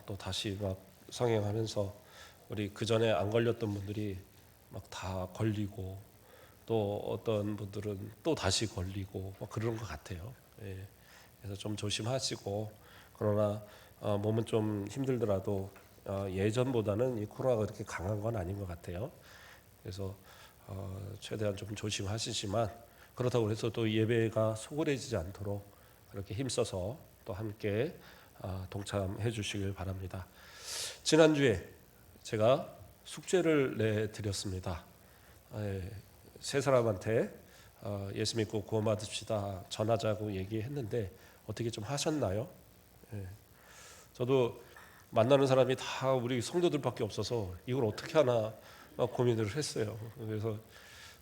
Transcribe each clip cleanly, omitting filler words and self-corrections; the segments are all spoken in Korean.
또 다시 막 성행하면서 우리 그 전에 안 걸렸던 분들이 막 다 걸리고 또 어떤 분들은 또 다시 걸리고 막 그런 것 같아요. 예. 그래서 좀 조심하시고 그러나 몸은 좀 힘들더라도 예전보다는 이 코로나가 그렇게 강한 건 아닌 것 같아요. 그래서 최대한 좀 조심하시지만 그렇다고 해서 또 예배가 소홀해지지 않도록 그렇게 힘써서 또 함께 동참해 주시길 바랍니다. 지난주에 제가 숙제를 내드렸습니다. 세 사람한테 예수 믿고 구원받읍시다 전하자고 얘기했는데 어떻게 좀 하셨나요? 저도 만나는 사람이 다 우리 성도들밖에 없어서 이걸 어떻게 하나 고민을 했어요. 그래서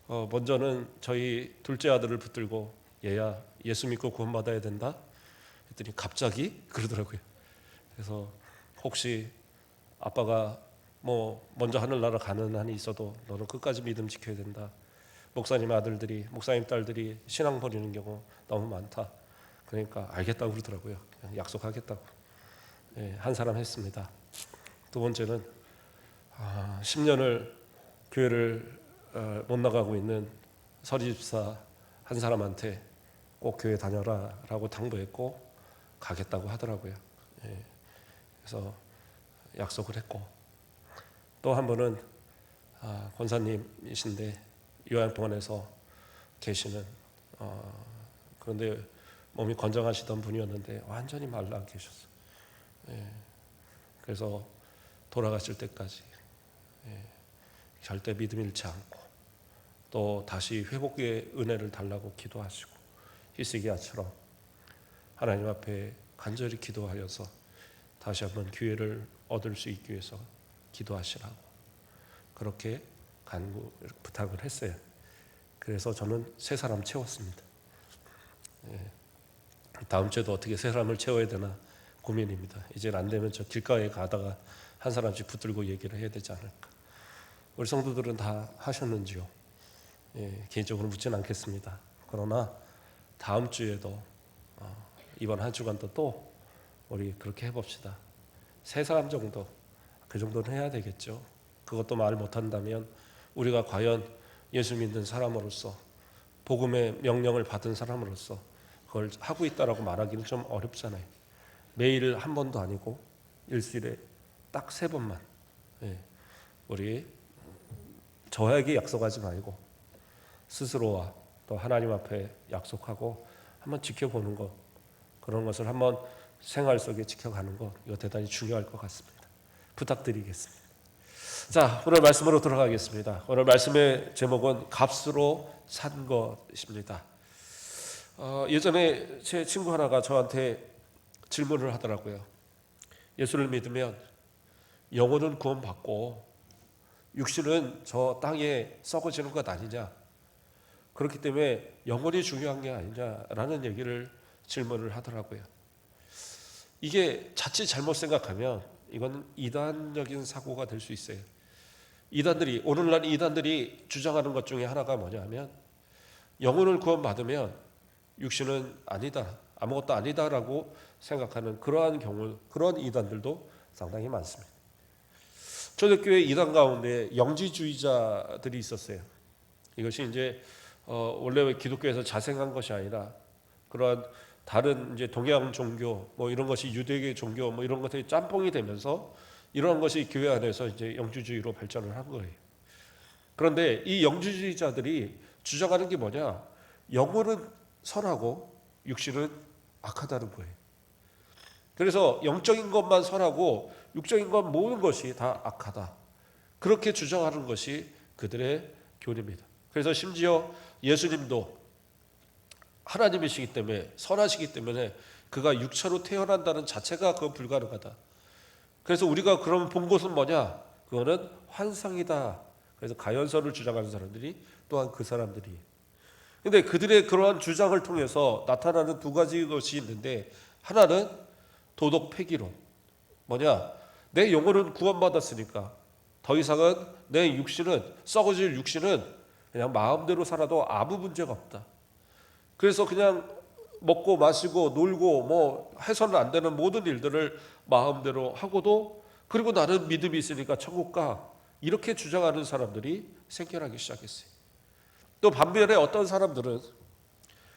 먼저는 저희 둘째 아들을 붙들고 얘야 예수 믿고 구원받아야 된다 했더니 갑자기 그러더라고요. 그래서 혹시 아빠가 뭐 먼저 하늘나라 가는 한이 있어도 너는 끝까지 믿음 지켜야 된다. 목사님 아들들이 목사님 딸들이 신앙 버리는 경우 너무 많다. 그러니까 알겠다고 그러더라고요. 그냥 약속하겠다고. 한 사람 했습니다. 두 번째는 10년을 교회를 못 나가고 있는 서리집사 한 사람한테 꼭 교회 다녀라 라고 당부했고 가겠다고 하더라고요. 그래서 약속을 했고 또 한 분은 권사님이신데 요양병원에서 계시는 그런데 몸이 건장하시던 분이었는데 완전히 말라 계셨어요. 그래서 돌아가실 때까지 절대 믿음 잃지 않고 또 다시 회복의 은혜를 달라고 기도하시고 히스기야처럼 하나님 앞에 간절히 기도하여서 다시 한번 기회를 얻을 수 있기 위해서 기도하시라고 그렇게 부탁을 했어요. 그래서 저는 세 사람 채웠습니다. 다음 주에도 어떻게 세 사람을 채워야 되나 고민입니다. 이제 안 되면 저 길가에 가다가 한 사람씩 붙들고 얘기를 해야 되지 않을까. 우리 성도들은 다 하셨는지요? 개인적으로 묻지는 않겠습니다. 그러나 다음 주에도 이번 한 주간도 또 우리 그렇게 해봅시다. 세 사람 정도, 그 정도는 해야 되겠죠. 그것도 말 못한다면 우리가 과연 예수 믿는 사람으로서 복음의 명령을 받은 사람으로서 그걸 하고 있다라고 말하기는 좀 어렵잖아요. 매일 한 번도 아니고 일주일에 딱 3번만 우리 저에게 약속하지 말고 스스로와 또 하나님 앞에 약속하고 한번 지켜보는 것, 그런 것을 한번 생활 속에 지켜가는 것, 이거 대단히 중요할 것 같습니다. 부탁드리겠습니다. 자, 오늘 말씀으로 들어가겠습니다. 오늘 말씀의 제목은 값으로 산 것입니다. 예전에 제 친구 하나가 저한테 질문을 하더라고요. 예수를 믿으면 영혼은 구원받고 육신은 저 땅에 썩어지는 것 아니냐, 그렇기 때문에 영혼이 중요한 게 아니냐라는 얘기를 질문을 하더라고요. 이게 자칫 잘못 생각하면 이건 이단적인 사고가 될 수 있어요. 오늘날 이단들이 주장하는 것 중에 하나가 뭐냐면 영혼을 구원받으면 육신은 아니다, 아무것도 아니다라고 생각하는 그러한 이단들도 상당히 많습니다. 초대교회 이단 가운데 영지주의자들이 있었어요. 이것이 이제 원래 기독교에서 자생한 것이 아니라 그러한 다른 이제 동양 종교 뭐 이런 것이 유대계 종교 뭐 이런 것들이 짬뽕이 되면서 이러한 것이 교회 안에서 이제 영주주의로 발전을 한 거예요. 그런데 이 영주주의자들이 주장하는 게 뭐냐? 영혼은 선하고 육신은 악하다는 거예요. 그래서 영적인 것만 선하고 육적인 것 모든 것이 다 악하다. 그렇게 주장하는 것이 그들의 교리입니다. 그래서 심지어 예수님도 하나님이시기 때문에 선하시기 때문에 그가 육체로 태어난다는 자체가 그건 불가능하다. 그래서 우리가 그럼 본 것은 뭐냐? 그거는 환상이다. 그래서 가연설을 주장하는 사람들이 또한 그 사람들이. 근데 그들의 그러한 주장을 통해서 나타나는 두 가지 것이 있는데 하나는 도덕 폐기론. 뭐냐? 내 영혼은 구원받았으니까 더 이상은 내 육신은 썩어질 육신은 그냥 마음대로 살아도 아무 문제가 없다. 그래서 그냥 먹고 마시고 놀고 뭐 해서는 안 되는 모든 일들을 마음대로 하고도 그리고 나는 믿음이 있으니까 천국 가 이렇게 주장하는 사람들이 생겨나기 시작했어요. 또 반면에 어떤 사람들은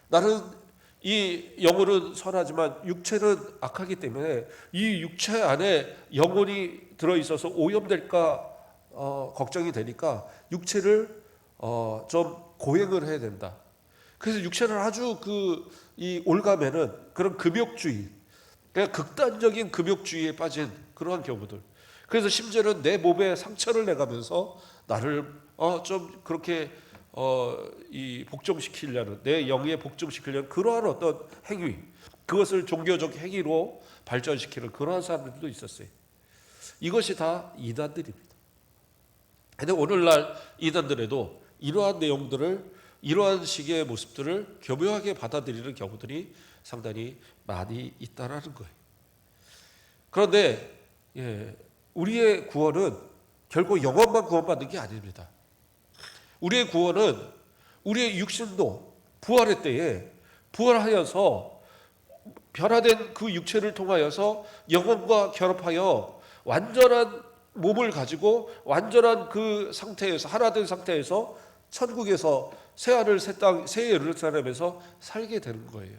나는 이 영혼은 선하지만 육체는 악하기 때문에 이 육체 안에 영혼이 들어있어서 오염될까 걱정이 되니까 육체를 좀 고행을 해야 된다. 그래서 육체를 아주 이 올가매는 그런 금욕주의, 그냥 극단적인 금욕주의에 빠진 그러한 경우들. 그래서 심지어는 내 몸에 상처를 내가면서 나를 좀 그렇게 이 복종시키려는, 내 영에 복종시키려는 그러한 어떤 행위, 그것을 종교적 행위로 발전시키는 그러한 사람들도 있었어요. 이것이 다 이단들입니다. 근데 오늘날 이단들에도 이러한 내용들을, 이러한 식의 모습들을 교묘하게 받아들이는 경우들이 상당히 많이 있다라는 거예요. 그런데 우리의 구원은 결국 영혼만 구원받는 게 아닙니다. 우리의 구원은 우리의 육신도 부활의 때에 부활하여서 변화된 그 육체를 통하여서 영혼과 결합하여 완전한 몸을 가지고 완전한 그 상태에서, 하나 된 상태에서 천국에서 새하늘 새 땅 새 예루살렘에서 살게 되는 거예요.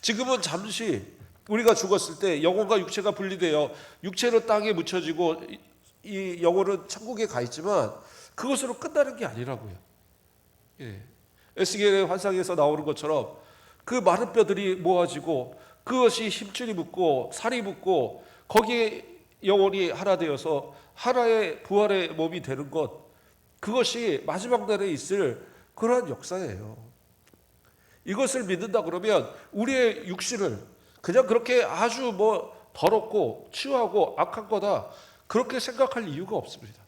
지금은 잠시 우리가 죽었을 때 영혼과 육체가 분리되어 육체는 땅에 묻혀지고 이 영혼은 천국에 가 있지만 그것으로 끝나는 게 아니라고요. 에스겔의 환상에서 나오는 것처럼 그 많은 뼈들이 모아지고 그것이 힘줄이 붙고 살이 붙고 거기에 영혼이 하나 되어서 하나의 부활의 몸이 되는 것, 그것이 마지막 날에 있을 그러한 역사예요. 이것을 믿는다 그러면 우리의 육신을 그냥 그렇게 아주 더럽고 추하고 악한 거다 그렇게 생각할 이유가 없습니다.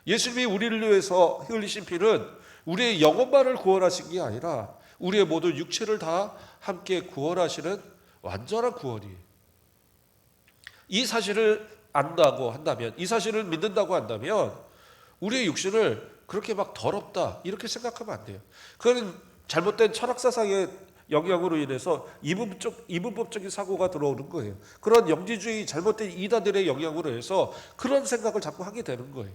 예수님이 우리를 위해서 흘리신 피는 우리의 영혼만을 구원하신 게 아니라 우리의 모든 육체를 다 함께 구원하시는 완전한 구원이에요. 이 사실을 안다고 한다면, 이 사실을 믿는다고 한다면 우리의 육신을 그렇게 막 더럽다 이렇게 생각하면 안 돼요. 그건 잘못된 철학사상의 영향으로 인해서 이분법적인 사고가 들어오는 거예요. 그런 영지주의 잘못된 이단들의 영향으로 해서 그런 생각을 자꾸 하게 되는 거예요.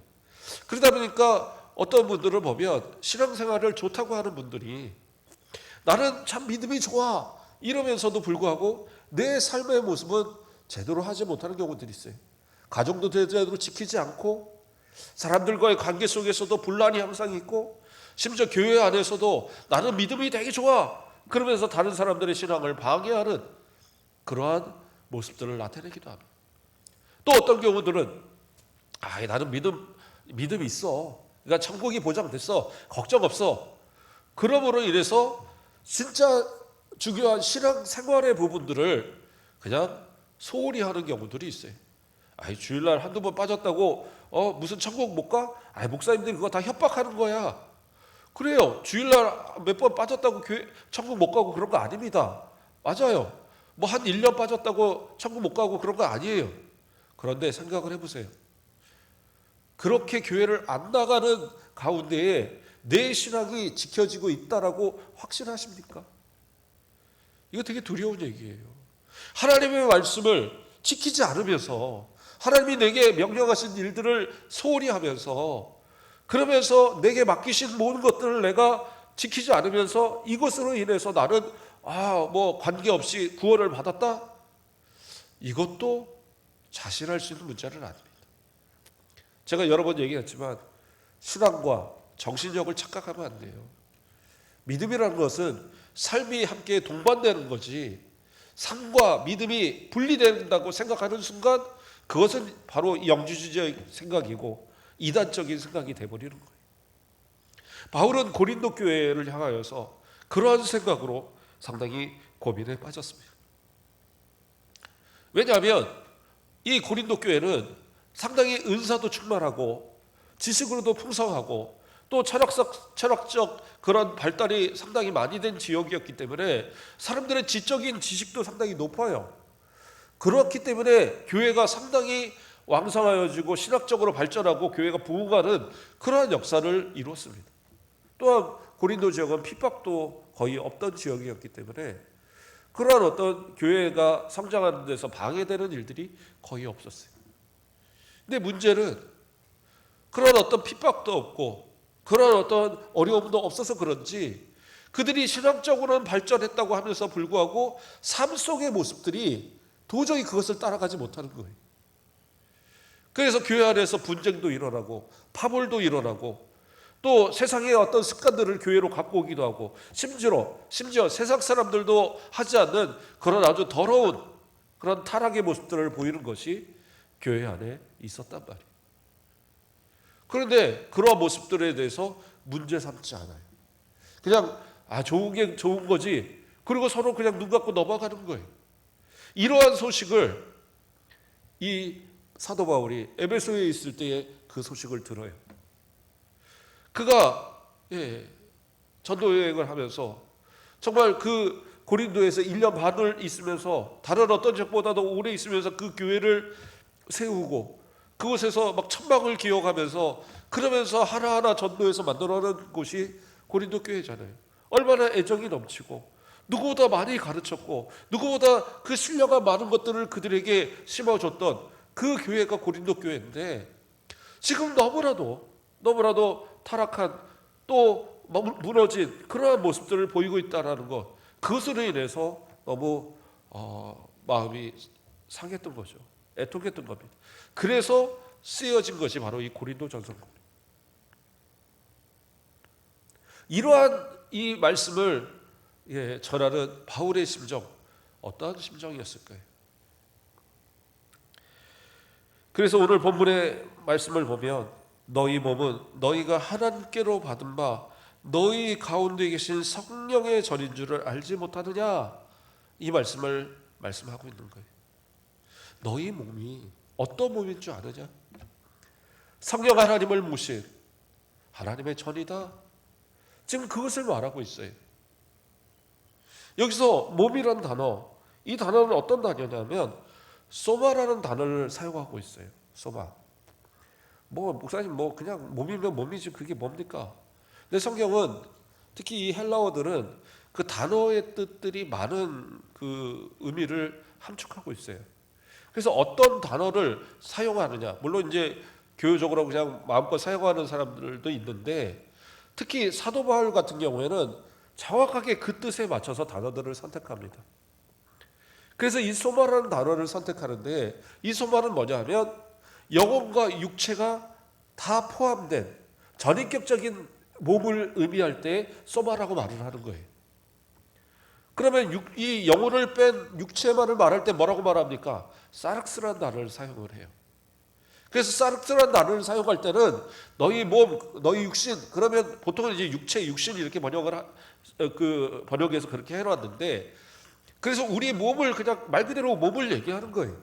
그러다 보니까 어떤 분들을 보면 신앙생활을 좋다고 하는 분들이 나는 참 믿음이 좋아 이러면서도 불구하고 내 삶의 모습은 제대로 하지 못하는 경우들이 있어요. 가정도 제대로 지키지 않고 사람들과의 관계 속에서도 분란이 항상 있고 심지어 교회 안에서도 나는 믿음이 되게 좋아 그러면서 다른 사람들의 신앙을 방해하는 그러한 모습들을 나타내기도 합니다. 또 어떤 경우들은 나는 믿음이 있어. 그러니까 천국이 보장됐어. 걱정 없어. 그러므로 인해서 진짜 중요한 신앙 생활의 부분들을 그냥 소홀히 하는 경우들이 있어요. 주일날 한두 번 빠졌다고 무슨 천국 못 가? 목사님들이 그거 다 협박하는 거야. 그래요. 주일날 몇 번 빠졌다고 천국 못 가고 그런 거 아닙니다. 맞아요. 한 1년 빠졌다고 천국 못 가고 그런 거 아니에요. 그런데 생각을 해보세요. 그렇게 교회를 안 나가는 가운데에 내 신앙이 지켜지고 있다라고 확신하십니까? 이거 되게 두려운 얘기예요. 하나님의 말씀을 지키지 않으면서 하나님이 내게 명령하신 일들을 소홀히 하면서 그러면서 내게 맡기신 모든 것들을 내가 지키지 않으면서 이것으로 인해서 나는 관계없이 구원을 받았다? 이것도 자신할 수 있는 문제는 아닙니다. 제가 여러 번 얘기했지만 신앙과 정신력을 착각하면 안 돼요. 믿음이라는 것은 삶이 함께 동반되는 거지 삶과 믿음이 분리된다고 생각하는 순간 그것은 바로 영지주의적 생각이고 이단적인 생각이 돼버리는 거예요. 바울은 고린도 교회를 향하여서 그러한 생각으로 상당히 고민에 빠졌습니다. 왜냐하면 이 고린도 교회는 상당히 은사도 충만하고 지식으로도 풍성하고 또 철학적 그런 발달이 상당히 많이 된 지역이었기 때문에 사람들의 지적인 지식도 상당히 높아요. 그렇기 때문에 교회가 상당히 왕성하여지고 신학적으로 발전하고 교회가 부흥하는 그러한 역사를 이루었습니다. 또한 고린도 지역은 핍박도 거의 없던 지역이었기 때문에 그러한 어떤 교회가 성장하는 데서 방해되는 일들이 거의 없었어요. 근데 문제는 그런 어떤 핍박도 없고 그런 어떤 어려움도 없어서 그런지 그들이 신앙적으로는 발전했다고 하면서 불구하고 삶 속의 모습들이 도저히 그것을 따라가지 못하는 거예요. 그래서 교회 안에서 분쟁도 일어나고 파벌도 일어나고 또 세상의 어떤 습관들을 교회로 갖고 오기도 하고 심지어 세상 사람들도 하지 않는 그런 아주 더러운 그런 타락의 모습들을 보이는 것이 교회 안에 있었단 말이에요. 그런데 그러한 모습들에 대해서 문제 삼지 않아요. 그냥 좋은 게 좋은 거지. 그리고 서로 그냥 눈 감고 넘어가는 거예요. 이러한 소식을 이 사도 바울이 에베소에 있을 때에 그 소식을 들어요. 그가 전도 여행을 하면서 정말 그 고린도에서 1년 반을 있으면서 다른 어떤 적보다도 오래 있으면서 그 교회를 세우고 그곳에서 막 천막을 기억하면서 그러면서 하나하나 전도해서 만들어낸 곳이 고린도 교회잖아요. 얼마나 애정이 넘치고 누구보다 많이 가르쳤고 누구보다 그 신뢰가 많은 것들을 그들에게 심어줬던 그 교회가 고린도 교회인데 지금 너무나도 타락한 또 무너진 그러한 모습들을 보이고 있다는 것, 그것으로 인해서 너무 마음이 상했던 거죠. 애통했던 겁니다. 그래서 쓰여진 것이 바로 이 고린도전서입니다. 이러한 이 말씀을 전하는 바울의 심정, 어떠한 심정이었을까요? 그래서 오늘 본문의 말씀을 보면 너희 몸은 너희가 하나님께로 받은 바 너희 가운데 계신 성령의 전인 줄을 알지 못하느냐, 이 말씀을 말씀하고 있는 거예요. 너희 몸이 어떤 몸인 줄 아느냐? 성령 하나님을 모신 하나님의 전이다. 지금 그것을 말하고 있어요. 여기서 몸이라는 단어, 이 단어는 어떤 단어냐면 소마라는 단어를 사용하고 있어요. 소마. 목사님 그냥 몸이면 몸이지 그게 뭡니까? 근데 성경은 특히 이 헬라어들은 그 단어의 뜻들이 많은 그 의미를 함축하고 있어요. 그래서 어떤 단어를 사용하느냐, 물론 이제 교회적으로 그냥 마음껏 사용하는 사람들도 있는데 특히 사도 바울 같은 경우에는 정확하게 그 뜻에 맞춰서 단어들을 선택합니다. 그래서 이 소마라는 단어를 선택하는데 이 소마는 뭐냐 하면 영혼과 육체가 다 포함된 전인격적인 몸을 의미할 때 소마라고 말을 하는 거예요. 그러면 이 영혼을 뺀 육체만을 말할 때 뭐라고 말합니까? 사르스라는 단어를 사용을 해요. 그래서 사르스라는 단어를 사용할 때는 너희 몸, 너희 육신, 그러면 보통은 이제 육체, 육신 이렇게 번역해서 그렇게 해놨는데, 그래서 우리 몸을 그냥 말 그대로 몸을 얘기하는 거예요.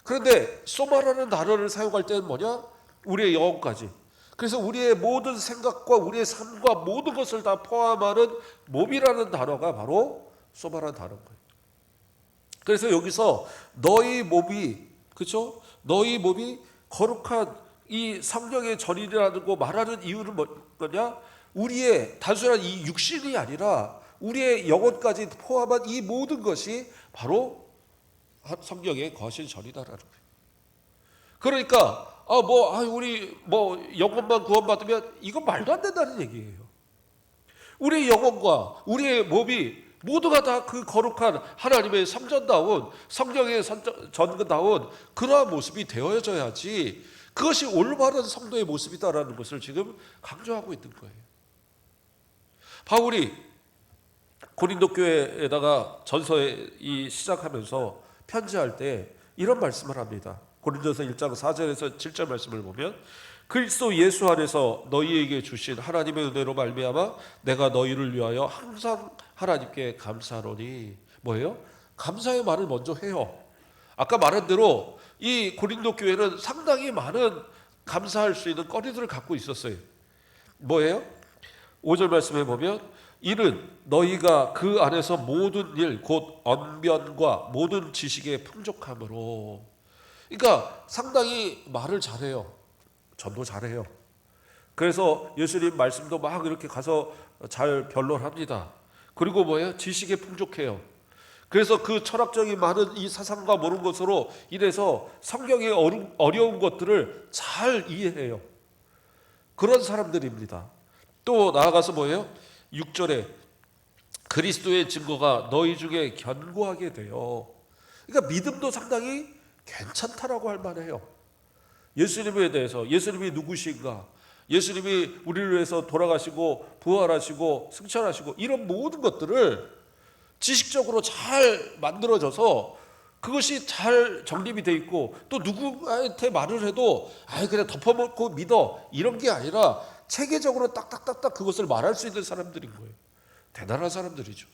그런데 소마라는 단어를 사용할 때는 뭐냐? 우리의 영혼까지. 그래서 우리의 모든 생각과 우리의 삶과 모든 것을 다 포함하는 몸이라는 단어가 바로 소마라는 단어인 거예요. 그래서 여기서 너희 몸이, 그렇죠? 너희 몸이 거룩한 이 성령의 전이라는 거 말하는 이유는 뭐냐? 우리의 단순한 이 육신이 아니라 우리의 영혼까지 포함한 이 모든 것이 바로 성령의 거신 전이다라는 거예요. 그러니까 우리 영혼만 구원받으면 이건 말도 안 된다는 얘기예요. 우리의 영혼과 우리의 몸이 모두가 다 그 거룩한 하나님의 성전다운 성령의 전다운 그러한 모습이 되어져야지 그것이 올바른 성도의 모습이다라는 것을 지금 강조하고 있는 거예요. 바울이 고린도 교회에다가 전서에 시작하면서 편지할 때 이런 말씀을 합니다. 고린도서 1장 4절에서 7절 말씀을 보면 그리스도 예수 안에서 너희에게 주신 하나님의 은혜로 말미암아 내가 너희를 위하여 항상 하나님께 감사하노니, 뭐예요? 감사의 말을 먼저 해요. 아까 말한 대로 이 고린도 교회는 상당히 많은 감사할 수 있는 거리들을 갖고 있었어요. 뭐예요? 5절 말씀에 보면 이는 너희가 그 안에서 모든 일 곧 언변과 모든 지식의 풍족함으로. 그러니까 상당히 말을 잘해요. 전도 잘해요. 그래서 예수님 말씀도 막 이렇게 가서 잘 변론합니다. 그리고 뭐예요? 지식에 풍족해요. 그래서 그 철학적인 많은 이 사상과 모르는 것으로 인해서 성경의 어려운 것들을 잘 이해해요. 그런 사람들입니다. 또 나아가서 뭐예요? 6절에 그리스도의 증거가 너희 중에 견고하게 되어. 그러니까 믿음도 상당히 괜찮다라고 할 만해요. 예수님에 대해서, 예수님이 누구신가, 예수님이 우리를 위해서 돌아가시고 부활하시고 승천하시고 이런 모든 것들을 지식적으로 잘 만들어져서 그것이 잘 정립이 돼 있고, 또 누구한테 말을 해도 그냥 덮어먹고 믿어 이런 게 아니라 체계적으로 딱딱딱딱 그것을 말할 수 있는 사람들인 거예요. 대단한 사람들이죠.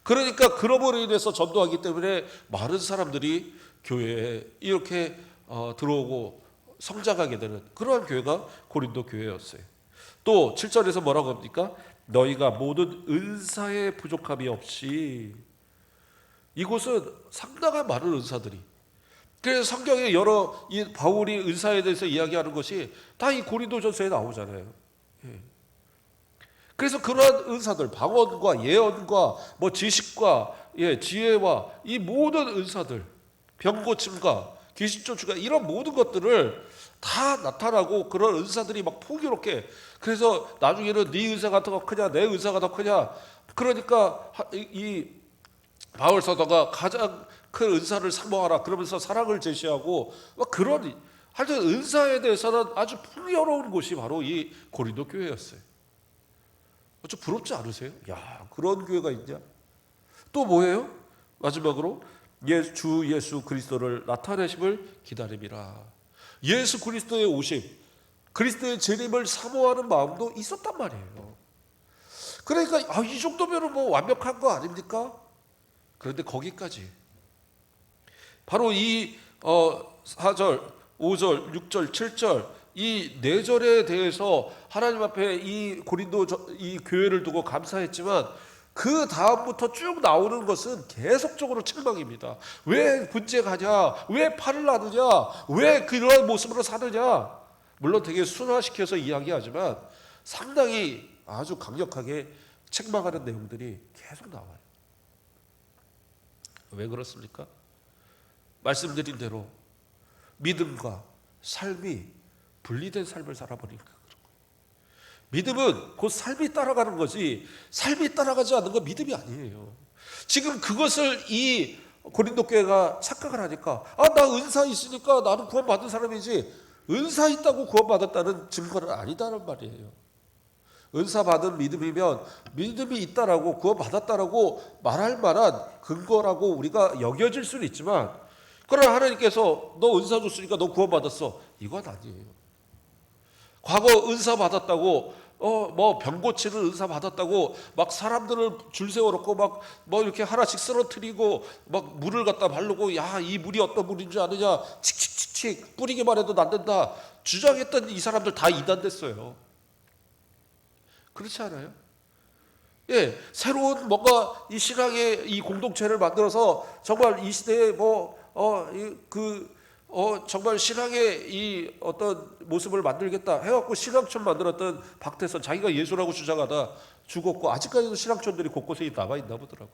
그러니까 그러므로 인해서 전도하기 때문에 많은 사람들이 교회에 이렇게 들어오고 성장하게 되는 그러한 교회가 고린도 교회였어요. 또 7절에서 뭐라고 합니까? 너희가 모든 은사의 부족함이 없이. 이곳은 상당한 많은 은사들이, 그래서 성경에 여러 이 바울이 은사에 대해서 이야기하는 것이 다 이 고린도전서에 나오잖아요. 그래서 그러한 은사들, 방언과 예언과 뭐 지식과 지혜와 이 모든 은사들, 병고침과 귀신 쫓기가 이런 모든 것들을 다 나타나고 그런 은사들이 막 풍요롭게. 그래서 나중에는 네 은사가 더 크냐 내 은사가 더 크냐. 그러니까 이 바울 사도가 가장 큰 은사를 사모하라 그러면서 사랑을 제시하고 막 그런, 하여튼 은사에 대해서는 아주 풍요로운 곳이 바로 이 고린도 교회였어요. 좀 부럽지 않으세요? 야, 그런 교회가 있냐? 또 뭐예요? 마지막으로 주 예수 그리스도를 나타내심을 기다림이라. 예수 그리스도의 오심, 그리스도의 재림을 사모하는 마음도 있었단 말이에요. 그러니까 이 정도면 뭐 완벽한 거 아닙니까? 그런데 거기까지 바로 이 4절, 5절, 6절, 7절 이 4절에 대해서 하나님 앞에 이 고린도 이 교회를 두고 감사했지만 그 다음부터 쭉 나오는 것은 계속적으로 책망입니다. 왜 분쟁하냐? 왜 팔을 나누냐? 왜 그런 모습으로 사느냐? 물론 되게 순화시켜서 이야기하지만 상당히 아주 강력하게 책망하는 내용들이 계속 나와요. 왜 그렇습니까? 말씀드린 대로 믿음과 삶이 분리된 삶을 살아버리니까 그런 거예요. 믿음은 곧 삶이 따라가는 거지 삶이 따라가지 않는 건 믿음이 아니에요. 지금 그것을 이 고린도 교회가 착각을 하니까 나 은사 있으니까 나는 구원받은 사람이지, 은사 있다고 구원받았다는 증거는 아니다는 말이에요. 은사 받은 믿음이면 믿음이 있다라고 구원받았다라고 말할 만한 근거라고 우리가 여겨질 수는 있지만, 그러나 하나님께서 너 은사 줬으니까 너 구원받았어 이건 아니에요. 과거 은사 받았다고 뭐 병 고치는 은사 받았다고 막 사람들을 줄 세워놓고 막 뭐 이렇게 하나씩 쓰러뜨리고 막 물을 갖다 바르고 야 이 물이 어떤 물인 줄 아느냐 칙칙칙칙 뿌리기만 해도 낫는다 주장했던 이 사람들 다 이단됐어요. 그렇지 않아요? 새로운 뭔가 이 신앙의 이 공동체를 만들어서 정말 이 시대에 정말 신앙의 이 어떤 모습을 만들겠다 해갖고 신앙촌 만들었던 박태선, 자기가 예수라고 주장하다 죽었고 아직까지도 신앙촌들이 곳곳에 남아 있나 보더라고.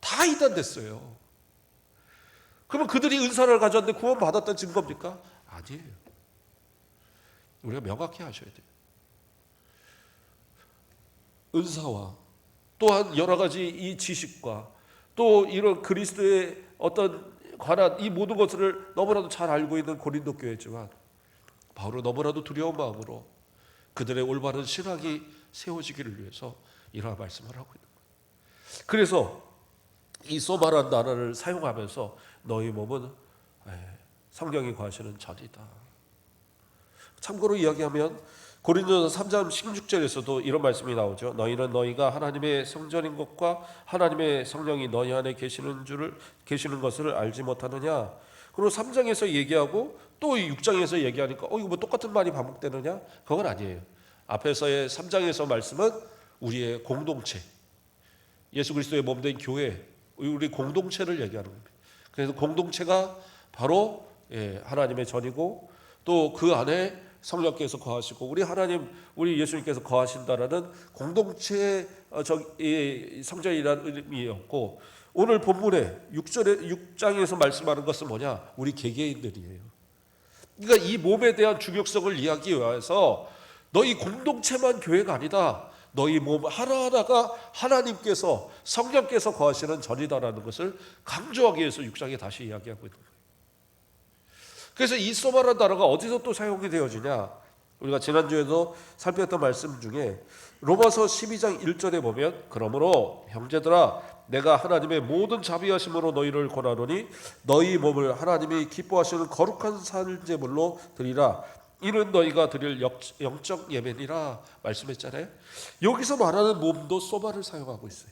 다 이단됐어요. 그러면 그들이 은사를 가졌는데 구원 받았다는 증거입니까? 아니에요. 우리가 명확히 아셔야 돼요. 은사와 또한 여러 가지 이 지식과 또 이런 그리스도의 어떤 관한 이 모든 것을 너무나도 잘 알고 있는 고린도 교회지만 바울은 너무나도 두려운 마음으로 그들의 올바른 신학이 세워지기를 위해서 이러한 말씀을 하고 있는 거예요. 그래서 이 소마라는 단어를 사용하면서 너희 몸은 성경이 구하시는 전이다. 참고로 이야기하면 고린도서 3장 16절에서도 이런 말씀이 나오죠. 너희는 너희가 하나님의 성전인 것과 하나님의 성령이 너희 안에 계시는 것을 알지 못하느냐. 그리고 3장에서 얘기하고 또 6장에서 얘기하니까 이거 뭐 똑같은 말이 반복되느냐? 그건 아니에요. 앞에서의 3장에서 말씀은 우리의 공동체, 예수 그리스도의 몸된 교회, 우리 공동체를 얘기하는 겁니다. 그래서 공동체가 바로 하나님의 전이고 또 그 안에 성령께서 거하시고 우리 하나님, 우리 예수님께서 거하신다라는 공동체 성전이라는 의미였고, 오늘 본문에 6장에서 말씀하는 것은 뭐냐? 우리 개개인들이에요. 그러니까 이 몸에 대한 중요성을 이야기하기 위해서 너희 공동체만 교회가 아니다, 너희 몸 하나하나가 하나님께서, 성령께서 거하시는 전이다라는 것을 강조하기 위해서 6장에 다시 이야기하고 있는 거예요. 그래서 이 소마라는 단어가 어디서 또 사용이 되어지냐? 우리가 지난주에도 살펴봤던 말씀 중에 로마서 12장 1절에 보면, 그러므로 형제들아 내가 하나님의 모든 자비하심으로 너희를 권하노니 너희 몸을 하나님이 기뻐하시는 거룩한 산제물로 드리라, 이는 너희가 드릴 영적 예배니라 말씀했잖아요. 여기서 말하는 몸도 소마를 사용하고 있어요.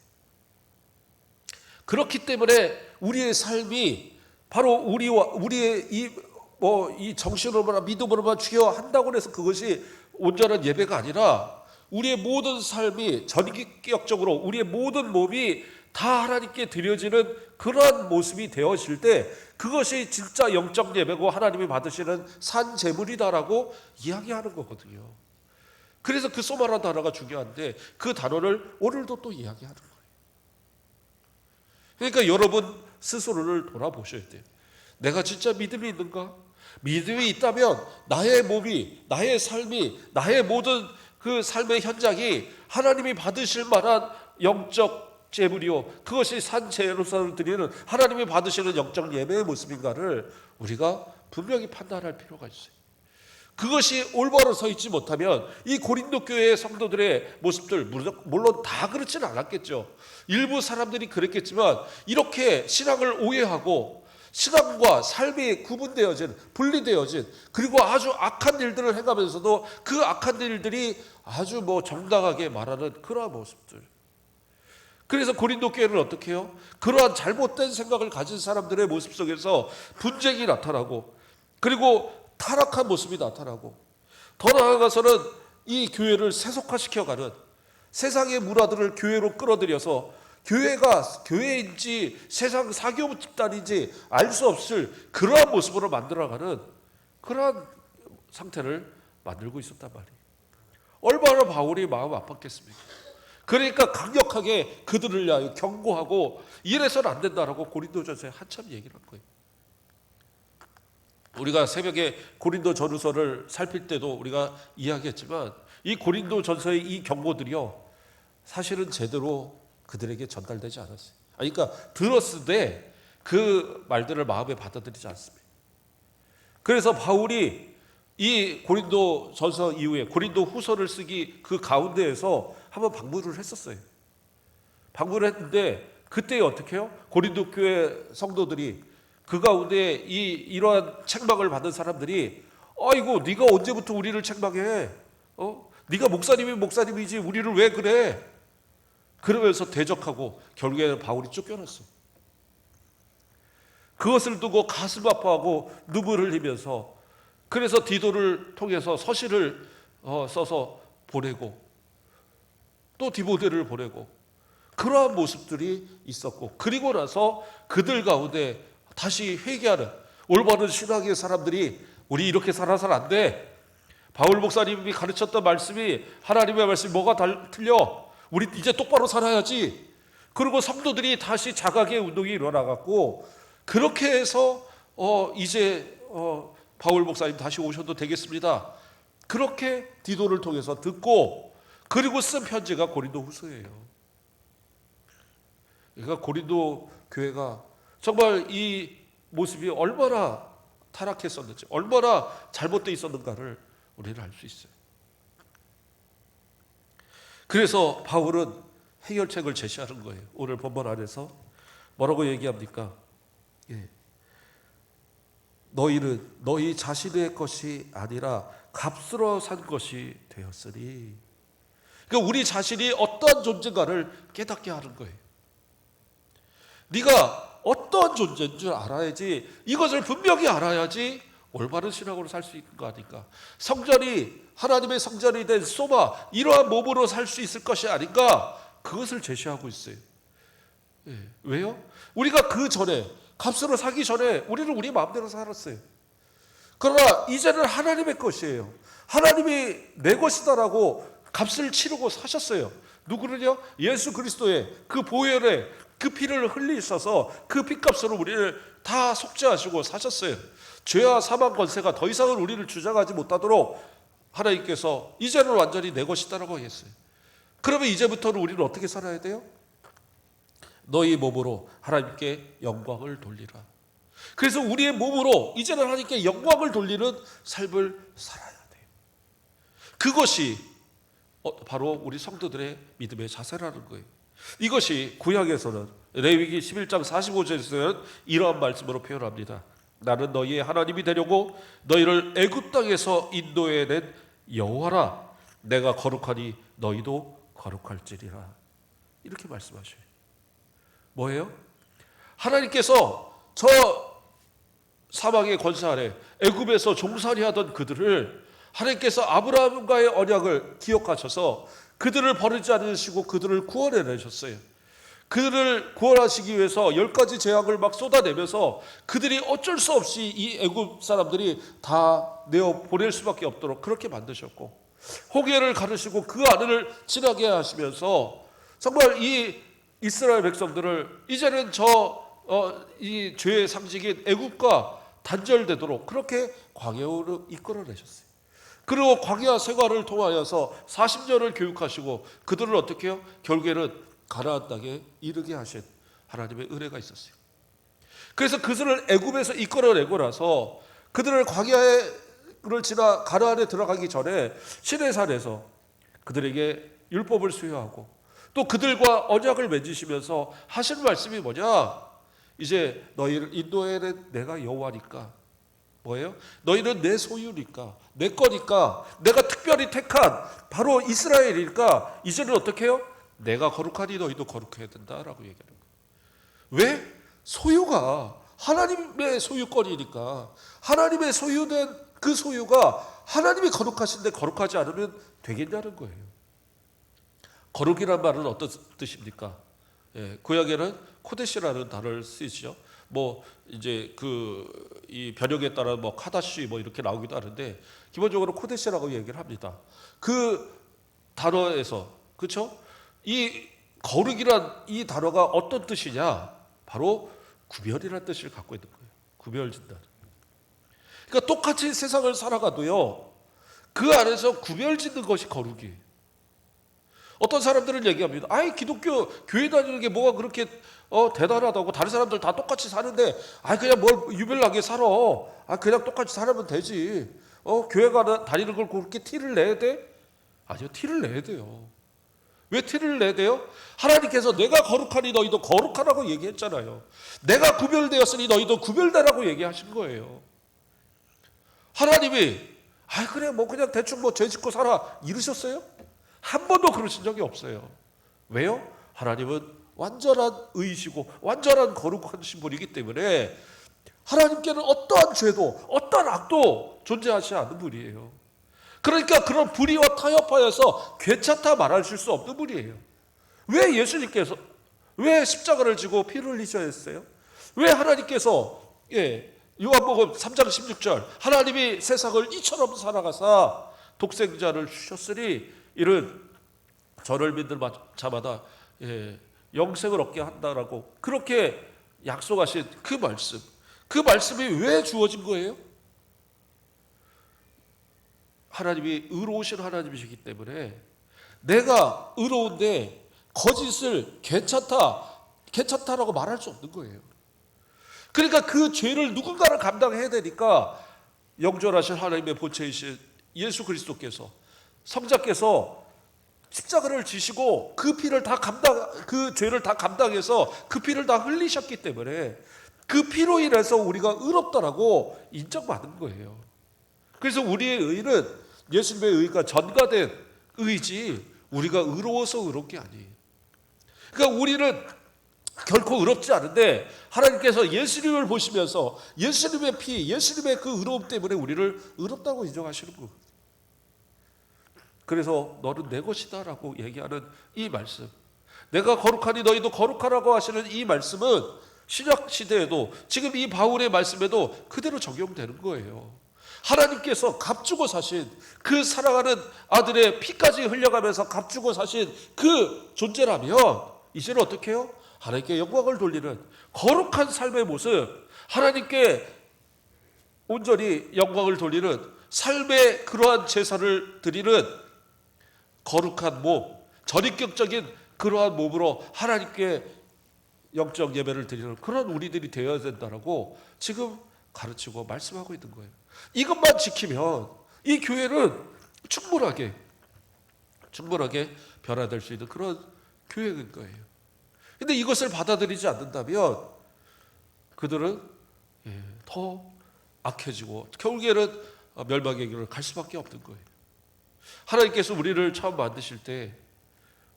그렇기 때문에 우리의 삶이 바로 우리의 이 정신으로나 믿음으로만 주여 한다고 해서 그것이 온전한 예배가 아니라, 우리의 모든 삶이 전격적으로 우리의 모든 몸이 다 하나님께 드려지는 그러한 모습이 되어질 때 그것이 진짜 영적 예배고 하나님이 받으시는 산 제물이다라고 이야기하는 거거든요. 그래서 그 소마라는 단어가 중요한데 그 단어를 오늘도 또 이야기하는 거예요. 그러니까 여러분 스스로를 돌아보셔야 돼요. 내가 진짜 믿음이 있는가? 믿음이 있다면 나의 몸이, 나의 삶이, 나의 모든 그 삶의 현장이 하나님이 받으실 만한 영적 제물이요, 그것이 산 제로선을 드리는 하나님이 받으시는 영적 예배의 모습인가를 우리가 분명히 판단할 필요가 있어요. 그것이 올바로 서 있지 못하면 이 고린도 교회의 성도들의 모습들, 물론 다 그렇지는 않았겠죠. 일부 사람들이 그랬겠지만 이렇게 신앙을 오해하고 신앙과 삶이 구분되어진, 분리되어진, 그리고 아주 악한 일들을 행하면서도 그 악한 일들이 아주 정당하게 말하는 그러한 모습들. 그래서 고린도 교회는 어떻게 해요? 그러한 잘못된 생각을 가진 사람들의 모습 속에서 분쟁이 나타나고, 그리고 타락한 모습이 나타나고, 더 나아가서는 이 교회를 세속화시켜가는, 세상의 문화들을 교회로 끌어들여서 교회가 교회인지 세상 사교 집단인지 알 수 없을 그러한 모습으로 만들어가는 그러한 상태를 만들고 있었단 말이에요. 얼마나 바울이 마음 아팠겠습니까? 그러니까 강력하게 그들을 위하여 경고하고 이래서는 안 된다라고 고린도전서에 한참 얘기를 한 거예요. 우리가 새벽에 고린도전서를 살필 때도 우리가 이야기했지만 이 고린도전서의 이 경고들이요, 사실은 제대로 그들에게 전달되지 않았어요. 그러니까 들었을 때 그 말들을 마음에 받아들이지 않습니다. 그래서 바울이 이 고린도전서 이후에 고린도 후서를 쓰기 그 가운데에서 한번 방문을 했었어요. 방문을 했는데 그때 어떻게 해요? 고린도 교회 성도들이 그 가운데 이러한 책망을 받은 사람들이, 아이고 네가 언제부터 우리를 책망해? 네가 목사님이지 우리를 왜 그래? 그러면서 대적하고 결국에는 바울이 쫓겨났어. 그것을 두고 가슴 아파하고 눈물을 흘리면서, 그래서 디도를 통해서 서신을 써서 보내고 또 디모데를 보내고 그러한 모습들이 있었고, 그리고 나서 그들 가운데 다시 회개하는 올바른 신앙의 사람들이, 우리 이렇게 살아서는 안 돼. 바울 목사님이 가르쳤던 말씀이, 하나님의 말씀이 뭐가 틀려? 우리 이제 똑바로 살아야지. 그리고 성도들이 다시 자각의 운동이 일어나갖고, 그렇게 해서 이제 바울 목사님 다시 오셔도 되겠습니다. 그렇게 디도를 통해서 듣고, 그리고 쓴 편지가 고린도 후서예요. 그러니까 고린도 교회가 정말 이 모습이 얼마나 타락했었는지, 얼마나 잘못되어 있었는가를 우리는 알 수 있어요. 그래서 바울은 해결책을 제시하는 거예요. 오늘 본문 안에서 뭐라고 얘기합니까? 너희는 너희 자신의 것이 아니라 값으로 산 것이 되었으니. 그러니까 우리 자신이 어떠한 존재인가를 깨닫게 하는 거예요. 네가 어떠한 존재인 줄 알아야지, 이것을 분명히 알아야지 올바른 신앙으로 살 수 있는 거 아닌가. 성전이 하나님의 성전이 된 소마, 이러한 몸으로 살 수 있을 것이 아닌가, 그것을 제시하고 있어요. 왜요? 우리가 그 전에, 값으로 사기 전에 우리는 우리 마음대로 살았어요. 그러나 이제는 하나님의 것이에요. 하나님이 내 것이다라고 값을 치르고 사셨어요. 누구를요? 예수 그리스도의 그 보혈의 그 피를 흘리셔서 그 피값으로 우리를 다 속죄하시고 사셨어요. 죄와 사망 권세가 더 이상은 우리를 주장하지 못하도록 하나님께서 이제는 완전히 내 것이다라고 했어요. 그러면 이제부터는 우리는 어떻게 살아야 돼요? 너희 몸으로 하나님께 영광을 돌리라. 그래서 우리의 몸으로 이제는 하나님께 영광을 돌리는 삶을 살아야 돼요. 그것이 바로 우리 성도들의 믿음의 자세라는 거예요. 이것이 구약에서는 레위기 11장 45절에서는 이러한 말씀으로 표현합니다. 나는 너희의 하나님이 되려고 너희를 애굽 땅에서 인도해낸 여호와라. 내가 거룩하니 너희도 거룩할지리라. 이렇게 말씀하셔요. 뭐예요? 하나님께서 저 사망의 권세 아래 애굽에서 종살이 하던 그들을 하나님께서 아브라함과의 언약을 기억하셔서 그들을 버리지 않으시고 그들을 구원해내셨어요. 그들을 구원하시기 위해서 10가지 재앙을 막 쏟아내면서 그들이 어쩔 수 없이 이 애굽 사람들이 다 내어 보낼 수밖에 없도록 그렇게 만드셨고, 홍해를 가르시고 그 안을 지나게 하시면서 정말 이 이스라엘 백성들을 이제는 이 죄의 상징인 애굽과 단절되도록 그렇게 광야로 이끌어내셨어요. 그리고 광야 생활을 통하여서 40년을 교육하시고 그들을 어떻게 해요? 결국에는 가나안 땅에 이르게 하신 하나님의 은혜가 있었어요. 그래서 그들을 애굽에서 이끌어내고 나서 그들을 광야를 지나 가나안에 들어가기 전에 시내산에서 그들에게 율법을 수여하고 또 그들과 언약을 맺으시면서 하시는 말씀이 뭐냐? 이제 너희를 인도해낸 내가 여호와니까. 뭐예요? 너희는 내 소유니까, 내 거니까, 내가 특별히 택한 바로 이스라엘이니까 이제는 어떻게 해요? 내가 거룩하니 너희도 거룩해야 된다라고 얘기하는 거예요. 왜? 소유가 하나님의 소유권이니까 하나님의 소유된 그 소유가 하나님이 거룩하신데 거룩하지 않으면 되겠냐는 거예요. 거룩이란 말은 어떤 뜻입니까? 구약에는 코데시라는 단어를 쓰시죠. 이제 이 변형에 따라 카다시 이렇게 나오기도 하는데 기본적으로 코데시라고 얘기를 합니다. 그 단어에서 그렇죠? 이 거룩이란 이 단어가 어떤 뜻이냐? 바로 구별이라는 뜻을 갖고 있는 거예요. 구별진다. 그러니까 똑같이 세상을 살아가도요, 그 안에서 구별짓는 것이 거룩이에요. 어떤 사람들은 얘기합니다. 아이, 기독교 교회 다니는 게 뭐가 그렇게 대단하다고, 다른 사람들 다 똑같이 사는데 그냥 뭘 유별나게 살아. 그냥 똑같이 살면 되지. 교회 다니는 걸 그렇게 티를 내야 돼? 아니요, 티를 내야 돼요. 왜 티를 내야 돼요? 하나님께서 내가 거룩하니 너희도 거룩하라고 얘기했잖아요. 내가 구별되었으니 너희도 구별되라고 얘기하신 거예요. 하나님이 그래 그냥 대충 죄 짓고 살아 이러셨어요? 한 번도 그러신 적이 없어요. 왜요? 하나님은 완전한 의이시고 완전한 거룩하신 분이기 때문에 하나님께는 어떠한 죄도 어떠한 악도 존재하지 않는 분이에요. 그러니까 그런 불의와 타협하여서 괜찮다 말하실 수 없는 분이에요. 왜 예수님께서 왜 십자가를 지고 피를 흘리셔야 했어요? 왜 하나님께서 요한복음 3장 16절 하나님이 세상을 이처럼 사랑하사 독생자를 주셨으니 이는 저를 믿는 자마다 영생을 얻게 한다라고 그렇게 약속하신 그 말씀이 왜 주어진 거예요? 하나님이 의로우신 하나님이시기 때문에 내가 의로운데 거짓을 괜찮다라고 말할 수 없는 거예요. 그러니까 그 죄를 누군가를 감당해야 되니까 영존하신 하나님의 본체이신 예수 그리스도께서 성자께서 십자가를 지시고 그 죄를 다 감당해서 그 피를 다 흘리셨기 때문에 그 피로 인해서 우리가 의롭다라고 인정받은 거예요. 그래서 우리의 의는 예수님의 의가 전가된 의지 우리가 의로워서 의로운 게 아니에요. 그러니까 우리는 결코 의롭지 않은데 하나님께서 예수님을 보시면서 예수님의 피, 예수님의 그 의로움 때문에 우리를 의롭다고 인정하시는 거예요. 그래서 너는 내 것이다 라고 얘기하는 이 말씀, 내가 거룩하니 너희도 거룩하라고 하시는 이 말씀은 신약 시대에도 지금 이 바울의 말씀에도 그대로 적용되는 거예요. 하나님께서 값주고 사신 그 사랑하는 아들의 피까지 흘려가면서 값주고 사신 그 존재라면 이제는 어떻게 해요? 하나님께 영광을 돌리는 거룩한 삶의 모습, 하나님께 온전히 영광을 돌리는 삶의 그러한 제사를 드리는 거룩한 몸, 전인격적인 그러한 몸으로 하나님께 영적 예배를 드리는 그런 우리들이 되어야 된다라고 지금 가르치고 말씀하고 있는 거예요. 이것만 지키면 이 교회는 충분하게 변화될 수 있는 그런 교회인 거예요. 근데 이것을 받아들이지 않는다면 그들은 더 악해지고 결국에는 멸망의 길을 갈 수밖에 없는 거예요. 하나님께서 우리를 처음 만드실 때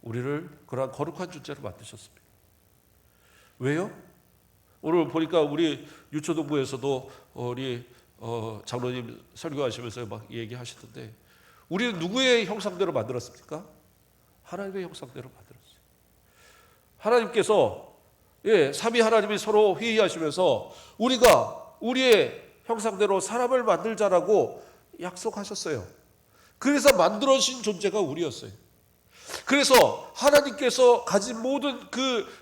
우리를 그러한 거룩한 존재로 만드셨습니다. 왜요? 오늘 보니까 우리 유초동부에서도 우리 장로님 설교하시면서 막 얘기하시던데 우리는 누구의 형상대로 만들었습니까? 하나님의 형상대로 만들었어요. 하나님께서 삼위 하나님이 서로 회의하시면서 우리가 우리의 형상대로 사람을 만들자라고 약속하셨어요. 그래서 만들어진 존재가 우리였어요. 그래서 하나님께서 가진 모든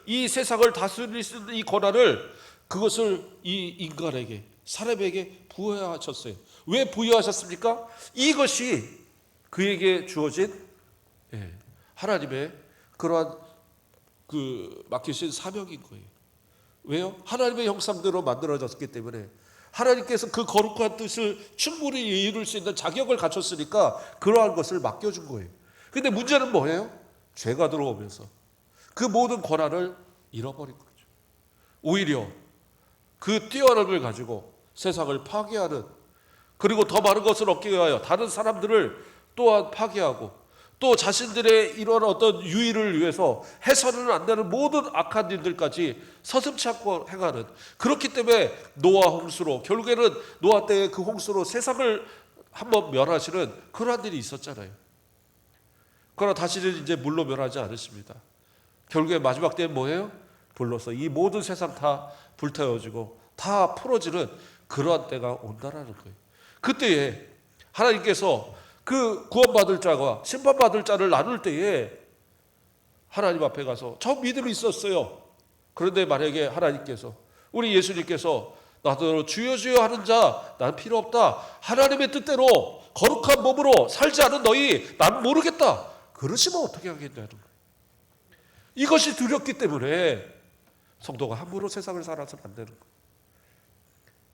이 세상을 다스릴 수 있는 이 권한을 그것을 이 인간에게 사람에게 부여하셨어요. 왜 부여하셨습니까? 이것이 그에게 주어진 하나님의 그러한 맡기신 사명인 거예요. 왜요? 하나님의 형상대로 만들어졌기 때문에 하나님께서 그 거룩한 뜻을 충분히 이룰 수 있는 자격을 갖췄으니까 그러한 것을 맡겨준 거예요. 근데 문제는 뭐예요? 죄가 들어오면서 그 모든 권한을 잃어버린 거죠. 오히려 그 뛰어남을 가지고 세상을 파괴하는, 그리고 더 많은 것을 얻기 위하여 다른 사람들을 또한 파괴하고 또 자신들의 이런 어떤 유의를 위해서 해서는 안 되는 모든 악한 일들까지 서슴지 않고 행하는, 그렇기 때문에 노아 홍수로 결국에는 노아 때의 그 홍수로 세상을 한번 멸하시는 그러한 일이 있었잖아요. 그러나 다시는 이제 물로 멸하지 않으십니다. 결국에 마지막 때는 뭐예요? 불로서 이 모든 세상 다 불태워지고 다 풀어지는 그러한 때가 온다라는 거예요. 그때에 하나님께서 그 구원받을 자와 심판받을 자를 나눌 때에 하나님 앞에 가서 저 믿음이 있었어요. 그런데 만약에 하나님께서, 우리 예수님께서 나도 주여 주여 하는 자 난 필요 없다, 하나님의 뜻대로 거룩한 몸으로 살지 않은 너희 난 모르겠다, 그러시면 어떻게 하겠냐는 거예요. 이것이 두렵기 때문에 성도가 함부로 세상을 살아서는 안 되는 거예요.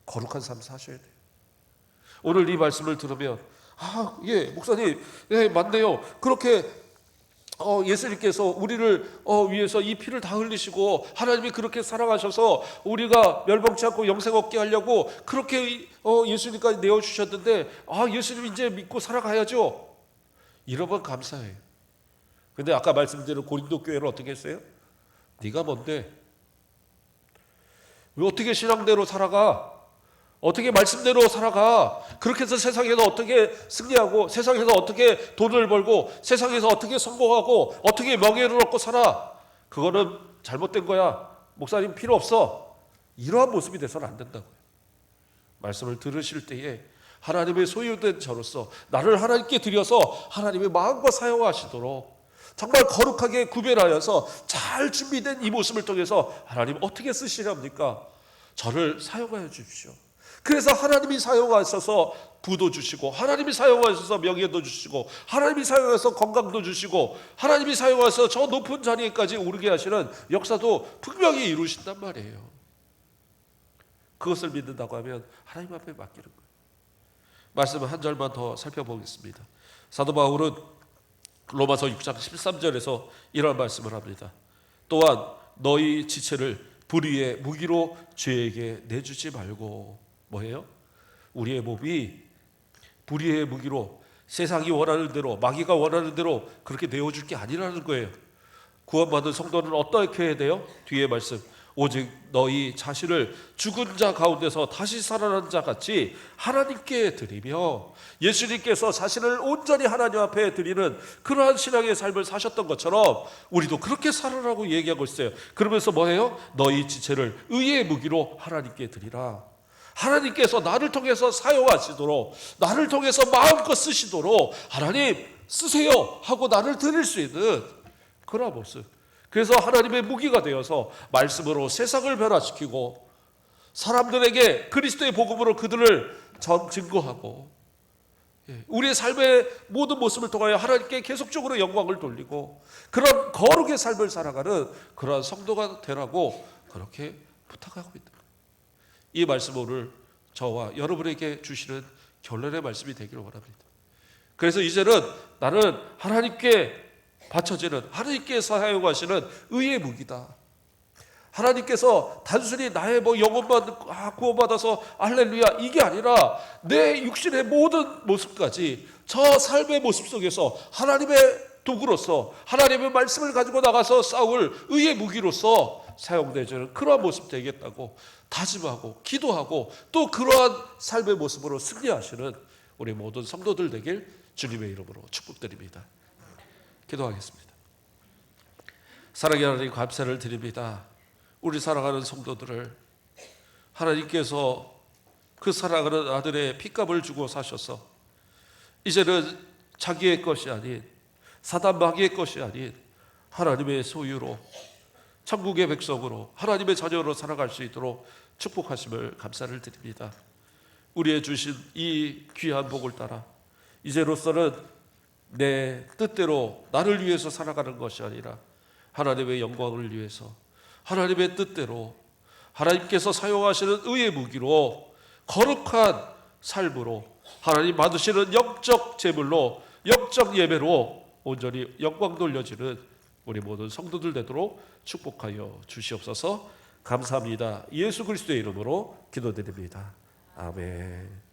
거룩한 삶 사셔야 돼요. 오늘 이 말씀을 들으면 목사님, 맞네요. 그렇게 예수님께서 우리를 위해서 이 피를 다 흘리시고 하나님이 그렇게 사랑하셔서 우리가 멸망치 않고 영생 얻게 하려고 그렇게 예수님까지 내어주셨는데 예수님 이제 믿고 살아가야죠. 이러면 감사해요. 근데 아까 말씀드린 고린도 교회는 어떻게 했어요? 네가 뭔데? 왜 어떻게 신앙대로 살아가? 어떻게 말씀대로 살아가? 그렇게 해서 세상에서 어떻게 승리하고, 세상에서 어떻게 돈을 벌고, 세상에서 어떻게 성공하고, 어떻게 명예를 얻고 살아? 그거는 잘못된 거야. 목사님 필요 없어. 이러한 모습이 돼서는 안 된다고요. 말씀을 들으실 때에 하나님의 소유된 저로서 나를 하나님께 드려서 하나님의 마음과 사용하시도록 정말 거룩하게 구별하여서 잘 준비된 이 모습을 통해서 하나님 어떻게 쓰시렵니까? 저를 사용하여 주십시오. 그래서 하나님이 사용하셔서 부도 주시고, 하나님이 사용하셔서 명예도 주시고, 하나님이 사용하셔서 건강도 주시고, 하나님이 사용하셔서 저 높은 자리에까지 오르게 하시는 역사도 분명히 이루신단 말이에요. 그것을 믿는다고 하면 하나님 앞에 맡기는 거예요. 말씀을 한 절만 더 살펴보겠습니다. 사도 바울은 로마서 6장 13절에서 이런 말씀을 합니다. 또한 너희 지체를 불의의 무기로 죄에게 내주지 말고. 뭐예요? 우리의 몸이 불의의 무기로 세상이 원하는 대로, 마귀가 원하는 대로 그렇게 내어줄 게 아니라는 거예요. 구원받은 성도는 어떻게 해야 돼요? 뒤에 말씀, 오직 너희 자신을 죽은 자 가운데서 다시 살아난 자 같이 하나님께 드리며, 예수님께서 자신을 온전히 하나님 앞에 드리는 그러한 신앙의 삶을 사셨던 것처럼 우리도 그렇게 살아라고 얘기하고 있어요. 그러면서 뭐예요? 너희 지체를 의의 무기로 하나님께 드리라. 하나님께서 나를 통해서 사용하시도록, 나를 통해서 마음껏 쓰시도록 하나님 쓰세요 하고 나를 드릴 수 있는 그런 모습. 그래서 하나님의 무기가 되어서 말씀으로 세상을 변화시키고 사람들에게 그리스도의 복음으로 그들을 증거하고 우리의 삶의 모든 모습을 통하여 하나님께 계속적으로 영광을 돌리고 그런 거룩의 삶을 살아가는 그러한 성도가 되라고 그렇게 부탁하고 있는 거예요. 이 말씀 오늘 저와 여러분에게 주시는 결론의 말씀이 되기를 원합니다. 그래서 이제는 나는 하나님께 바쳐지는, 하나님께 사용하시는 의의 무기다. 하나님께서 단순히 나의 영혼만 구원받아서 할렐루야 이게 아니라 내 육신의 모든 모습까지 저 삶의 모습 속에서 하나님의 도구로서 하나님의 말씀을 가지고 나가서 싸울 의의 무기로서 사용되는 그러한 모습 되겠다고 다짐하고 기도하고 또 그러한 삶의 모습으로 승리하시는 우리 모든 성도들 되길 주님의 이름으로 축복드립니다. 기도하겠습니다. 사랑의 하나님 감사를 드립니다. 우리 사랑하는 성도들을 하나님께서 그 사랑하는 아들의 핏값을 주고 사셔서 이제는 자기의 것이 아닌 사단 마귀의 것이 아닌 하나님의 소유로 천국의 백성으로 하나님의 자녀로 살아갈 수 있도록 축복하심을 감사를 드립니다. 우리의 주신 이 귀한 복을 따라 이제로서는 내 뜻대로 나를 위해서 살아가는 것이 아니라 하나님의 영광을 위해서 하나님의 뜻대로 하나님께서 사용하시는 의의 무기로 거룩한 삶으로 하나님 받으시는 영적 제물로 영적 예배로 온전히 영광 돌려지는 우리 모든 성도들 되도록 축복하여 주시옵소서. 감사합니다. 예수 그리스도의 이름으로 기도드립니다. 아멘.